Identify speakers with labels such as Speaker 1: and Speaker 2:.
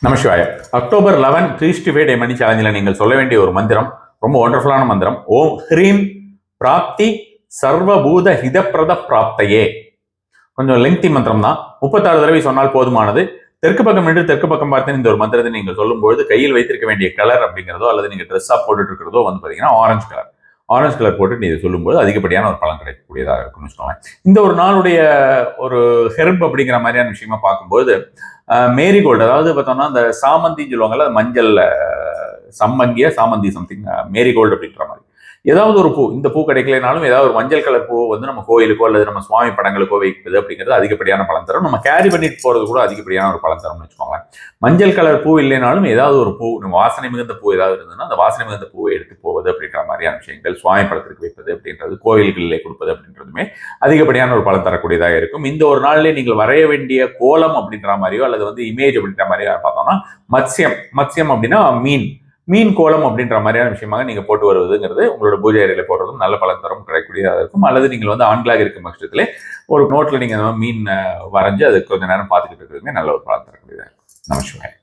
Speaker 1: நமசிவாய. October 11 365 டே மணி சேலஞ்சில் நீங்கள் சொல்ல வேண்டிய ஒரு மந்திரம், ரொம்ப ஒண்டர்ஃபுல்லான மந்திரம். ஓம் ஹ்ரீம் பிராப்தி சர்வபூத ஹிதப்பிரத பிராப்தையே. கொஞ்சம் லெங்தி மந்திரம் தான். 36 தடவை சொன்னால் போதுமானது. தெற்கு பக்கம் நின்று தெற்கு பக்கம் பார்த்து இந்த ஒரு மந்திரத்தை நீங்கள் சொல்லும்போது கையில் வைத்திருக்க வேண்டிய கலர் அப்படிங்கிறதோ அல்லது நீங்க ட்ரெஸ்ஸா போட்டுட்டு இருக்கிறதோ வந்து பாத்தீங்கன்னா ஆரஞ்சு கலர் போட்டு நீ சொல்லும்போது அதிகப்படியான ஒரு பலன் கிடைக்கக்கூடியதாக இருக்கும்னு வச்சுக்கோங்க. இந்த ஒரு நாளுடைய ஒரு ஹெர்ப் அப்படிங்கிற மாதிரியான விஷயமா பார்க்கும்போது மேரிகோல்டு, அதாவது பார்த்தோம்னா அந்த சாமந்தின்னு சொல்லுவாங்கல்ல, மஞ்சள் சம்மங்கிய சாமந்தி சம்திங் மேரிகோல்டு அப்படின்ற மாதிரி ஏதாவது ஒரு பூ, இந்த பூ கிடைக்கலனாலும் ஏதாவது ஒரு மஞ்சள் கலர் பூ வந்து நம்ம கோயிலுக்கோ அல்லது நம்ம சுவாமி படங்களுக்கோ வைப்பது அப்படிங்கிறது அதிகப்படியான பலன் தரும். நம்ம கேரி பண்ணிட்டு போறது கூட அதிகப்படியான ஒரு பலன் தரும்னு வச்சுக்கோங்க. மஞ்சள் கலர் பூ இல்லைனாலும் ஏதாவது ஒரு பூ, வாசனை மிகுந்த பூ ஏதாவது இருந்ததுன்னா அந்த வாசனை மிகுந்த பூவை எடுத்து போவது அப்படின்ற மாதிரியான விஷயங்கள், சுவாமி படத்திற்கு வைப்பது அப்படின்றது, கோயில்களிலே கொடுப்பது அப்படின்றதுமே அதிகப்படியான ஒரு பலன் தரக்கூடியதாக இருக்கும். இந்த ஒரு நாளிலே நீங்கள் வரைய வேண்டிய கோலம் அப்படின்ற மாதிரியோ அல்லது வந்து இமேஜ் அப்படின்ற மாதிரியோ பார்த்தோம்னா மத்ஸ்யம் அப்படின்னா மீன் கோலம் அப்படின்ற மாதிரியான விஷயமாக நீங்க போட்டு வருவதுங்கிறது உங்களோட பூஜை அறையில போடுறதும் நல்ல பலன் தரும் கிடைக்கூடியதாக இருக்கும். அல்லது நீங்கள் வந்து ஆண்களாக இருக்கும் பட்சத்திலே ஒரு நோட்ல நீங்க மீன் வரைஞ்சு அது கொஞ்ச நேரம் பார்த்துக்கிட்டு இருக்கிறதுமே நல்ல ஒரு பலன் தரக்கூடியதாக இருக்கும். நமஸ்காரம்.